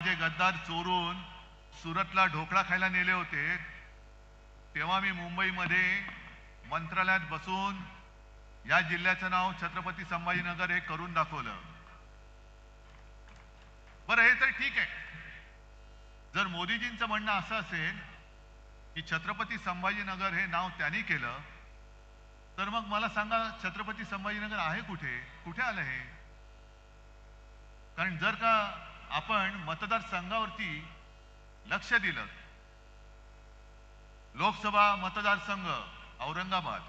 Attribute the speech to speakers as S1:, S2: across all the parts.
S1: जे गद्दार चोरून सुरतला ढोकळा खायला नेले होते, तेव्हा मी मुंबईमध्ये मंत्रालयात बसून या जिल्ह्याचं नाव छत्रपती संभाजीनगर हे करून दाखवलं. बरं, हे तर ठीक आहे. जर मोदीजींचं म्हणणं असं असेल की छत्रपती संभाजीनगर हे नाव त्यांनी केलं, तर मग मला सांगा, छत्रपती संभाजीनगर आहे कुठे? कुठे आलं हे? कारण जर का आपण मतदारसंघावरती लक्ष दिलं, लोकसभा मतदारसंघ औरंगाबाद,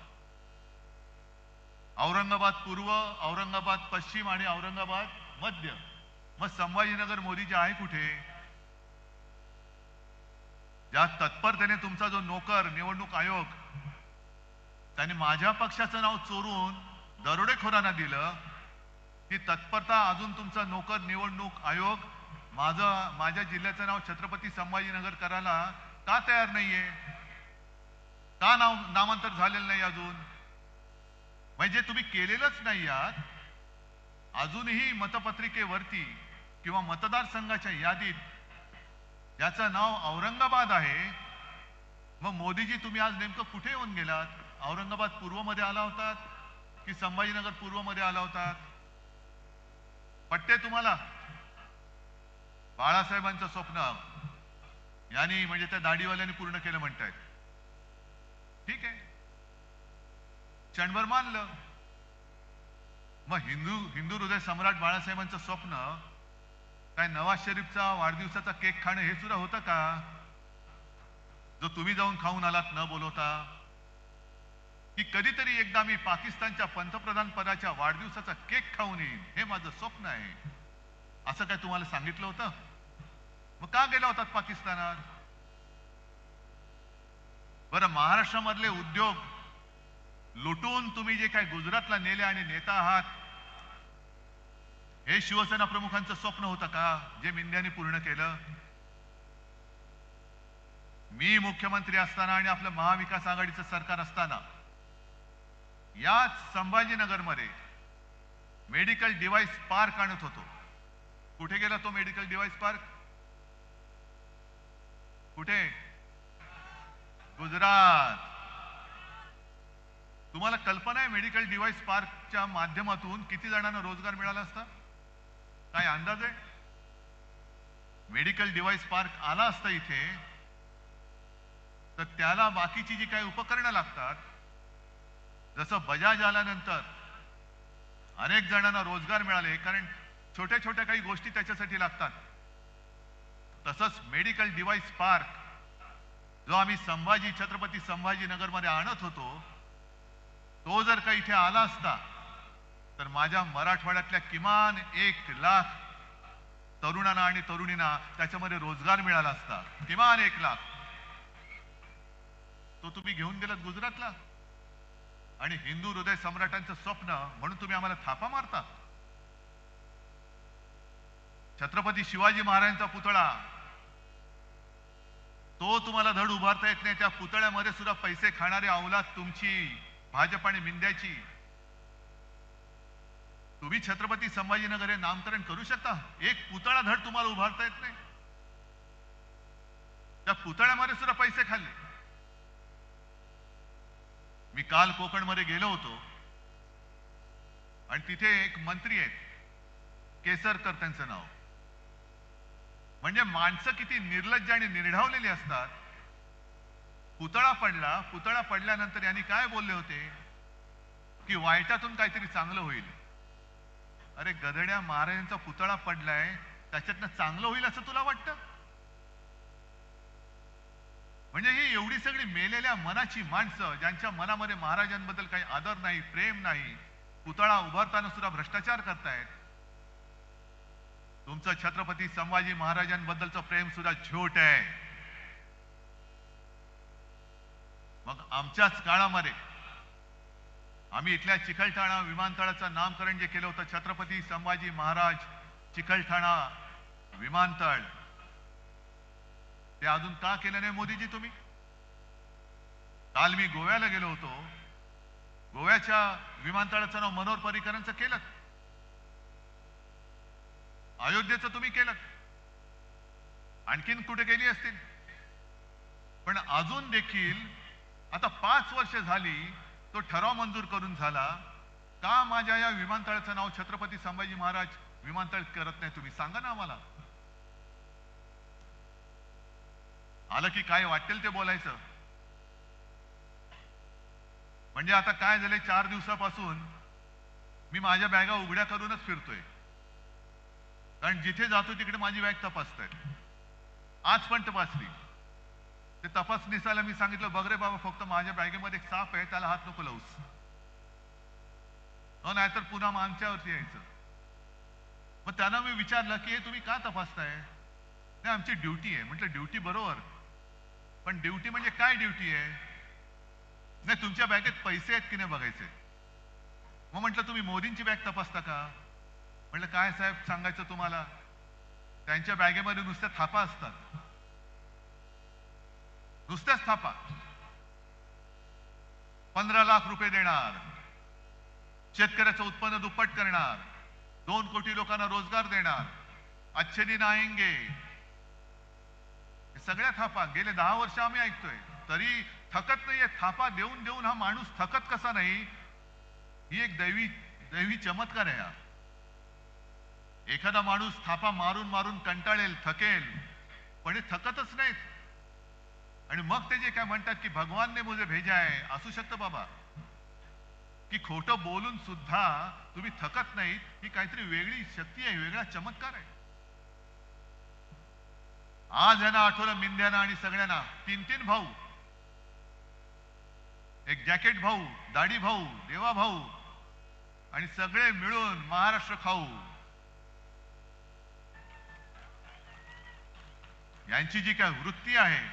S1: औरंगाबाद पूर्व, औरंगाबाद पश्चिम आणि औरंगाबाद मध्य, मग संभाजीनगर मोदीचे आहे कुठे? ज्या तत्परतेने तुमचा जो नोकर निवडणूक आयोग त्याने माझ्या पक्षाचं नाव चोरून दरोडेखोरांना दिलं, ती तत्परता अजून तुमचा नोकर निवडणूक आयोग माझ्या जिल्ह्याचं नाव छत्रपती संभाजीनगर करायला का तयार नाहीये? का नामांतर झालेलं नाही अजून? म्हणजे तुम्ही केलेलंच नाही आहात, अजूनही मतपत्रिकेवरती किंवा मतदारसंघाच्या यादीत ज्याचं नाव औरंगाबाद आहे, मग मोदीजी तुम्ही आज नेमकं कुठे येऊन गेलात? औरंगाबाद पूर्व मध्ये आला होतात की संभाजीनगर पूर्व मध्ये आला होतात? पट्टे तुम्हाला? बाळासाहेबांचं स्वप्न यांनी म्हणजे त्या दाढीवाल्यांनी पूर्ण केलं म्हणतायत. ठीक आहे, क्षणभर मानलं. मग हिंदू हृदय सम्राट बाळासाहेबांचं स्वप्न काय नवाज शरीफचा वाढदिवसाचा केक खाणं हे सुद्धा होतं का? जो तुम्ही जाऊन खाऊन आलात न बोलवता? की कधीतरी एकदा मी पाकिस्तानच्या पंतप्रधान पदाच्या वाढदिवसाचा केक खाऊन येईन, हे माझं स्वप्न आहे, असं काय तुम्हाला सांगितलं होतं? मग का गेला होतात पाकिस्तानात? बरं, महाराष्ट्रामधले उद्योग लुटून तुम्ही जे काय गुजरातला नेले आणि नेता आहात, हे शिवसेना प्रमुखांचं स्वप्न होतं का, जे मिंद्याने पूर्ण केलं? मी मुख्यमंत्री असताना आणि आपलं महाविकास आघाडीचं सरकार असताना याच संभाजीनगरमध्ये मेडिकल डिव्हाइस पार्क आणत होतो. कुठे गेला तो मेडिकल डिव्हाइस पार्क? कुठे? गुजरात. तुम्हाला कल्पना आहे मेडिकल डिव्हाइस पार्कच्या माध्यमातून किती जणांना रोजगार मिळाला असता? काय अंदाज आहे? मेडिकल डिव्हाइस पार्क आला असता इथे, तर त्याला बाकीची जी काही उपकरणं लागतात, जसं बजाज आल्यानंतर अनेक जणांना रोजगार मिळाले, कारण छोट्या छोट्या काही गोष्टी त्याच्यासाठी लागतात, तसंच मेडिकल डिव्हाइस पार्क जो आम्ही छत्रपती संभाजीनगर मध्ये आणत होतो, तो जर का इथे आला असता, तर माझ्या मराठवाड्यातल्या किमान 1,00,000 तरुणांना आणि तरुणींना त्याच्यामध्ये रोजगार मिळाला असता. किमान 1,00,000. तो तुम्ही घेऊन गेलात गुजरातला, आणि हिंदू हृदय सम्राटांचं स्वप्न म्हणून तुम्ही आम्हाला थापा मारता. छत्रपती शिवाजी महाराजांचा पुतळा, तो तुम्हाला धड उभारता येत नाही. त्या पुतळ्यामध्ये सुद्धा पैसे खाणारी अवलाद तुमची, भाजप आणि मिंद्याची. तुम्ही छत्रपती संभाजीनगर हे नामकरण करू शकता, एक पुतळा धड तुम्हाला उभारता येत नाही. त्या पुतळ्यामध्ये सुद्धा पैसे खाल्ले. मी काल कोकणमध्ये गेलो होतो आणि तिथे एक मंत्री आहेत, केसरकर त्यांचं नाव. म्हणजे माणसं किती निर्लज्ज आणि निर्ढावलेली असतात. पुतळा पडल्यानंतर यांनी काय बोलले होते की वाईटातून काहीतरी चांगलं होईल. अरे गधड्या, महाराजांचा पुतळा पडलाय, त्याच्यातनं चांगलं होईल असं तुला वाटतं? म्हणजे ही एवढी सगळी मेलेल्या मनाची माणसं, ज्यांच्या मनामध्ये महाराजांबद्दल काही आदर नाही, प्रेम नाही, पुतळा उभारताना सुद्धा भ्रष्टाचार करतायत. तुमचं छत्रपती संभाजी महाराजांबद्दलचं प्रेम सुद्धा झोट आहे. मग आमच्याच काळामध्ये आम्ही इथल्या चिकलठाणा विमानतळाचं नामकरण जे केलं होतं, छत्रपती संभाजी महाराज चिकलठाणा विमानतळ, ते अजून का केलं नाही मोदीजी तुम्ही? काल मी गोव्याला गेलो होतो, गोव्याच्या विमानतळाचं नाव मनोहर पर्रीकरांचं केलं, अयोध्येचं तुम्ही केलं. आणखीन कुठे गेली असतील. पण अजून देखील आता 5 वर्ष झाली तो ठराव मंजूर करून झाला, का माझ्या या विमानतळाचं नाव छत्रपती संभाजी महाराज विमानतळ करत नाही? तुम्ही सांगा ना आम्हाला. आलं की काय वाटेल ते बोलायचं. म्हणजे आता काय झालंय, 4 दिवसापासून मी माझ्या बॅगा उघड्या करूनच फिरतोय, कारण जिथे जातो तिकडे माझी बॅग तपासतायत. आज पण तपासली. ते तपासणीसाला मी सांगितलं, बघ रे बाबा, फक्त माझ्या बॅगेमध्ये एक साप आहे, त्याला हात नको लावूस, नाहीतर पुन्हा आमच्यावरती यायचं. मग त्यांना मी विचारलं की हे तुम्ही का तपासताय? नाही, आमची ड्युटी आहे. म्हटलं ड्युटी बरोबर, पण ड्युटी म्हणजे काय ड्युटी आहे? नाही, तुमच्या बॅगेत पैसे आहेत की नाही बघायचे. मग म्हटलं तुम्ही मोदींची बॅग तपासता का? म्हटलं काय साहेब सांगायचं तुम्हाला, त्यांच्या बॅगेमध्ये नुसत्या थापा असतात, नुसत्याच थापा. 15 लाख रुपये देणार, शेतकऱ्याचं उत्पन्न दुप्पट करणार, 2 कोटी लोकांना रोजगार देणार, अच्छे दिन आएंगे, सगळ्या थापा गेले 10 वर्ष आम्ही ऐकतोय, तरी थकत नाहीये. थापा देऊन देऊन हा माणूस थकत कसा नाही? ही एक दैवी चमत्कार आहे हा. एखादा माणूस थापा मारून मारून कंटाळेल, थकेल, पण हे थकतच नाहीत. आणि मग ते जे काय म्हणतात की भगवान ने मुझे भेजा है, असू शकतं बाबा, की खोटं बोलून सुद्धा तुम्ही थकत नाहीत. ही काहीतरी वेगळी शक्ती आहे, वेगळा चमत्कार आहे. आज यांना आठवलं मिंद्याना आणि सगळ्यांना, 3 भाऊ, एक जॅकेट भाऊ, दाढी भाऊ, देवा भाऊ, आणि सगळे मिळून महाराष्ट्र खाऊ. यांची जी काय वृत्ती आहे,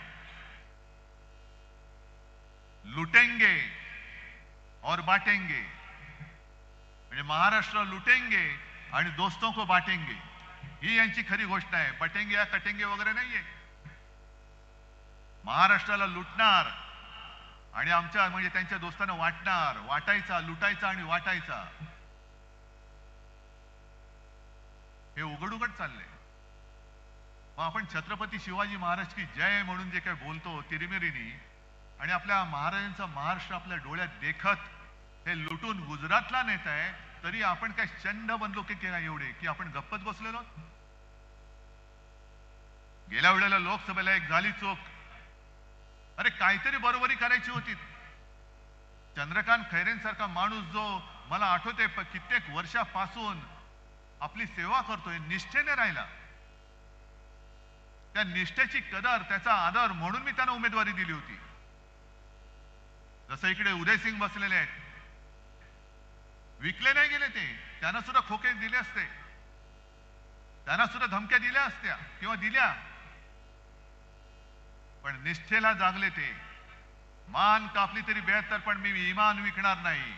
S1: लुटेंगे और बाटेंगे, म्हणजे महाराष्ट्र लुटेंगे आणि दोस्तों को बाटेंगे, ही यांची खरी गोष्ट आहे. पटेंगे या कटेंगे वगैरे नाहीये. महाराष्ट्राला लुटणार आणि आमच्या म्हणजे त्यांच्या दोस्तांना वाटणार, वाटायचा, लुटायचा आणि वाटायचा, हे उघड उघड चाललंय. मग आपण छत्रपती शिवाजी महाराज की जय म्हणून जे काय बोलतो तिरिमिरीनी, आणि आपल्या महाराजांचा महाराष्ट्र आपल्या डोळ्यात देखत हे लुटून गुजरातला नेत आहे, तरी आपण काय चंड बनलो की काय एवढे की आपण गप्पच बसलेलो? गेल्या वेळेला लोकसभेला एक झाली चूक. अरे काहीतरी बरोबरी करायची होती. चंद्रकांत खैरेंसारखा माणूस जो मला आठवते कित्येक वर्षापासून आपली सेवा करतोय, निष्ठेने राहिला, त्या निष्ठेची कदर, त्याचा आदर म्हणून मी त्यांना उमेदवारी दिली होती. जसं इकडे उदयसिंग बसलेले आहेत, विकले नाही गेले ते, त्यांना सुद्धा खोके दिले असते, त्यांना सुद्धा धमक्या दिल्या असत्या किंवा दिल्या, पण निष्ठेला जागले ते. मान कापली तरी 72, पण मी इमान विकणार नाही.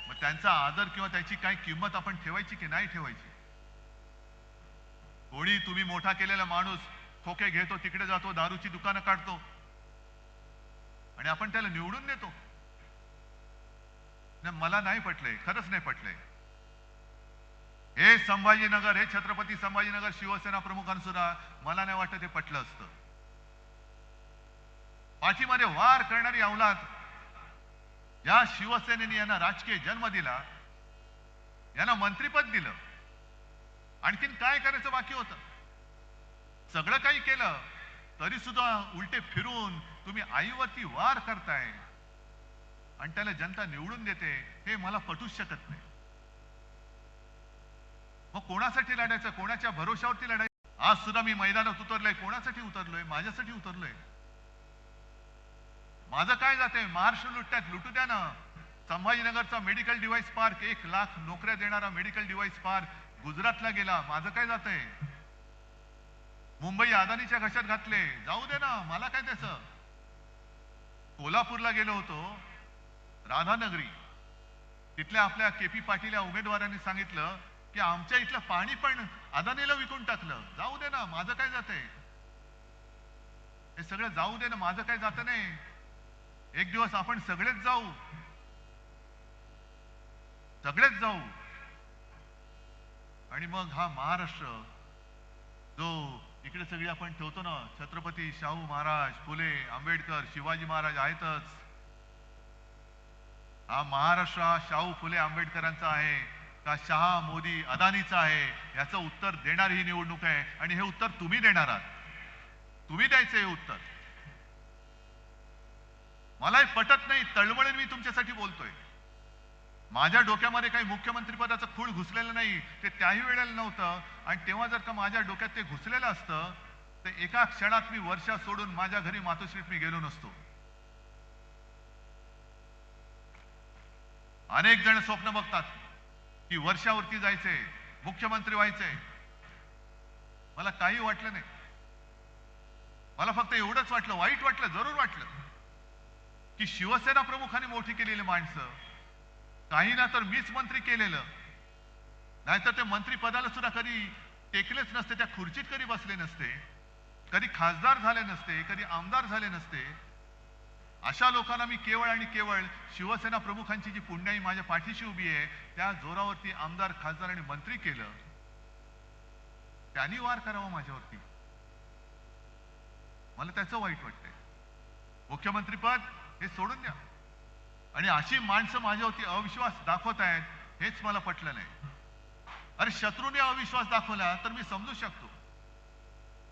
S1: मग त्यांचा आदर किंवा त्याची काय किंमत आपण ठेवायची की नाही ठेवायची? कोणी तुम्ही मोठा केलेला माणूस खोके घेतो, तिकडे जातो, दारूची दुकानं काढतो, आणि आपण त्याला निवडून देतो. मला नाही पटलंय, खरंच नाही पटलंय. हे संभाजीनगर, हे छत्रपती संभाजीनगर शिवसेना प्रमुखांसुद्धा मला नाही वाटत हे पटलं असतं. पाठीमध्ये वार करणारी अवलाद, या शिवसेनेने यांना राजकीय जन्म दिला, यांना मंत्रिपद दिलं, आणखीन काय करायचं बाकी होतं? सगळं काही केलं तरी सुद्धा उलटे फिरून तुम्ही आईवरती वार करताय आणि त्याला जनता निवडून देते, हे मला पटूच शकत नाही. मग कोणासाठी लढायचं, कोणाच्या भरोशावरती लढायचं? आज सुद्धा मी मैदानात उतरलोय, कोणासाठी उतरलोय? माझ्यासाठी उतरलोय. माझं काय जातंय? महाराष्ट्र लुटतात, लुटू द्या ना. संभाजीनगरचा मेडिकल डिव्हाइस पार्क, 1 लाख नोकऱ्या देणारा मेडिकल डिव्हाइस पार्क गुजरातला गेला, माझं काय जातंय? मुंबई अदानीच्या घशात घातले, जाऊ दे ना, मला काय त्याचं. कोल्हापूरला गेलो होतो, राधानगरी, तिथल्या आपल्या केपी पाटील या उमेदवारांनी सांगितलं की आमच्या इथलं पाणी पण अदानीला विकून टाकलं, जाऊ दे ना, माझं काय जातंय? हे सगळं जाऊ दे ना, माझं काय जातं नाही. एक दिवस आपण सगळेच जाऊ, सगळेच जाऊ, आणि मग हा महाराष्ट्र जो इकडे सगळी आपण ठेवतो ना, छत्रपती शाहू महाराज, फुले, आंबेडकर, शिवाजी महाराज आहेतच. हा महाराष्ट्र हा शाहू फुले आंबेडकरांचा आहे का शहा मोदी अदानीचा आहे, याचं उत्तर देणारी ही निवडणूक आहे. आणि हे उत्तर तुम्ही देणार आहात, तुम्ही द्यायचं हे उत्तर. मलाही पटत नाही, तळमळीने मी तुमच्यासाठी बोलतोय. माझ्या डोक्यामध्ये काही मुख्यमंत्री पदाचं खूळ घुसलेलं नाही, ते त्याही वेळेला नव्हतं. आणि तेव्हा जर का माझ्या डोक्यात ते घुसलेलं असतं तर एका क्षणात मी वर्षा सोडून माझ्या घरी मातोश्रीत मी गेलो नसतो. अनेक जण स्वप्न बघतात की वर्षावरती जायचंय, मुख्यमंत्री व्हायचंय. मला काही वाटलं नाही. मला फक्त एवढंच वाटलं, वाईट वाटलं, जरूर वाटलं की शिवसेना प्रमुखांनी मोठी केलेली माणसं, काही ना तर मीच मंत्री केलेलं, नाहीतर ते मंत्री पदाला सुद्धा कधी टेकलेच नसते, त्या खुर्चीत कधी बसले नसते, कधी खासदार झाले नसते, कधी आमदार झाले नसते. अशा लोकांना मी केवळ आणि केवळ शिवसेना प्रमुखांची जी पुण्याई माझ्या पाठीशी उभी आहे त्या जोरावरती आमदार, खासदार आणि मंत्री केलं. त्यांनी वार करावा माझ्यावरती, मला त्याचं वाईट वाटतंय. मुख्यमंत्रीपद हे सोडून द्या. आणि अशी माणसं माझ्यावरती अविश्वास दाखवत आहेत, हेच मला पटलं नाही. अरे शत्रूने अविश्वास दाखवला तर मी समजू शकतो,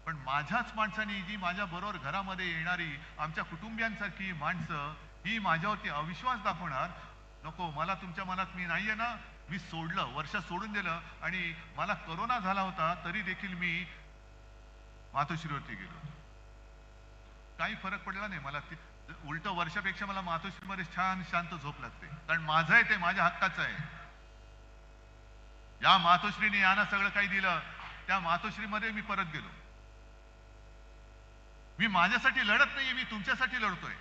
S1: पण माझ्याच माणसांनी, जी माझ्या बरोबर घरामध्ये येणारी आमच्या कुटुंबियांसारखी माणसं, ही माझ्यावरती अविश्वास दाखवणार नको. मला तुमच्या मनात मी नाहीये ना, मी सोडलं, वर्ष सोडून दिलं. आणि मला कोरोना झाला होता तरी देखील मी मातोश्रीवरती गेलो, काही फरक पडला नाही मला. उलट वर्षापेक्षा मला मातोश्रीमध्ये छान शांत झोप लागते, कारण माझं आहे ते, माझ्या हक्काचं आहे. या मातोश्रीने यांना सगळं काही दिलं, त्या मातोश्रीमध्ये मी परत गेलो. मी माझ्यासाठी लढत नाहीये, मी तुमच्यासाठी लढतोय.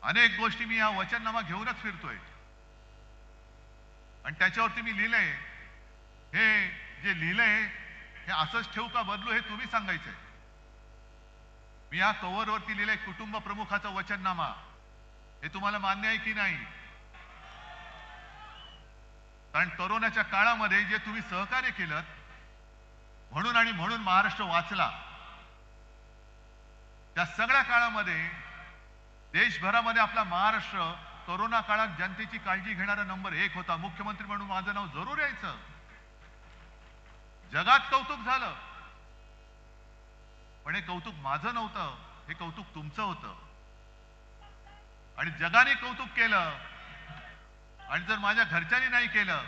S1: अनेक गोष्टी मी या वचननामा घेऊनच फिरतोय. आणि त्याच्यावरती मी लिहिलंय, हे जे लिहिलंय हे असंच ठेवू का बदलू, हे तुम्ही सांगायचंय. मी या कव्हरवरती लिहिलंय कुटुंब प्रमुखाचा वचननामा. हे तुम्हाला मान्य आहे की नाही? कारण कोरोनाच्या काळामध्ये जे तुम्ही सहकार्य केलं, म्हणून आणि म्हणून महाराष्ट्र वाचला. त्या सगळ्या काळामध्ये देशभरामध्ये आपला महाराष्ट्र कोरोना काळात जनतेची काळजी घेणारा नंबर 1 होता. मुख्यमंत्री म्हणून माझं नाव जरूर यायचं. जगात कौतुक झालं, पण हे कौतुक माझं नव्हतं, हे कौतुक तुमचं होतं. आणि जगाने कौतुक केलं, आणि जर माझ्या घरच्यांनी नाही केलं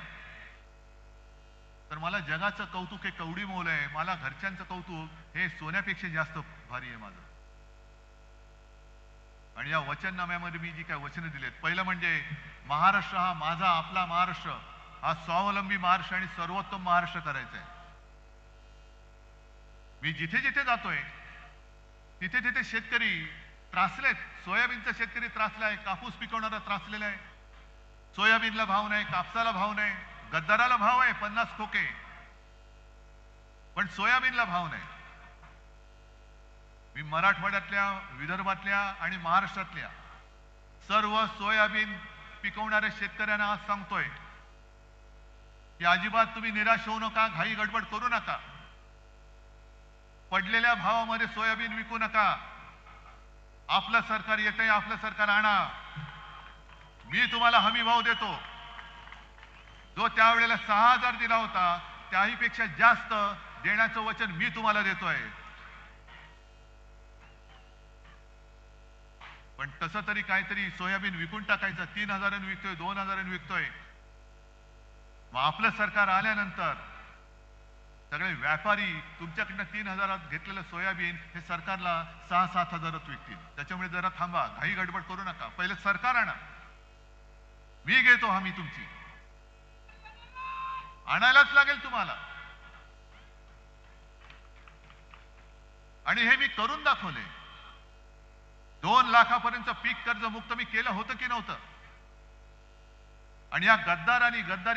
S1: तर मला जगाचं कौतुक हे कवडी मोल आहे, मला घरच्यांचं कौतुक हे सोन्यापेक्षा जास्त भारी आहे माझं. आणि या वचननाम्यामध्ये मी जी काय वचनं दिलेत, पहिलं म्हणजे महाराष्ट्र हा माझा, आपला महाराष्ट्र हा स्वावलंबी महाराष्ट्र आणि सर्वोत्तम महाराष्ट्र करायचा आहे. मी जिथे जिथे जातोय तिथे तिथे शेतकरी त्रासलेत. सोयाबीनचा शेतकरी त्रासलाय, कापूस पिकवणारा त्रासलेला आहे. सोयाबीनला भाव नाही, कापसाला भाव नाही, गद्दाराला भाव आहे 50 खोके, पण सोयाबीनला भाव नाही. मी मराठवाड्यातल्या, विदर्भातल्या आणि महाराष्ट्रातल्या सर्व सोयाबीन पिकवणाऱ्या शेतकऱ्यांना आज सांगतोय की अजिबात तुम्ही निराश होऊ नका, घाई गडबड करू नका. पडलेल्या भावामध्ये सोयाबीन विकू नका. आपलं सरकार येतंय, आपलं सरकार आणा. मी तुम्हाला हमी भाव देतो. जो त्यावेळेला 6,000 दिला होता त्याही पेक्षा जास्त देण्याचं वचन मी तुम्हाला देतोय. पण तसं तरी काहीतरी सोयाबीन विकून टाकायचं. 3,000 विकतोय, 2,000 विकतोय. मग आपलं सरकार आल्यानंतर सगळे व्यापारी तुमच्याकडनं 3,000 घेतलेलं सोयाबीन हे सरकारला 6-7,000 विकतील. त्याच्यामुळे जरा थांबा, घाई गडबड करू नका. पहिले सरकार आणा, मी घेतो हमी तुमची. आणायलाच लागेल तुम्हाला. आणि हे मी करून दाखवले. 2 लाखापर्यंत पीक कर्ज मुक्त मी केलं होतं की नव्हतं? आणि या गद्दारांनी गद्दारी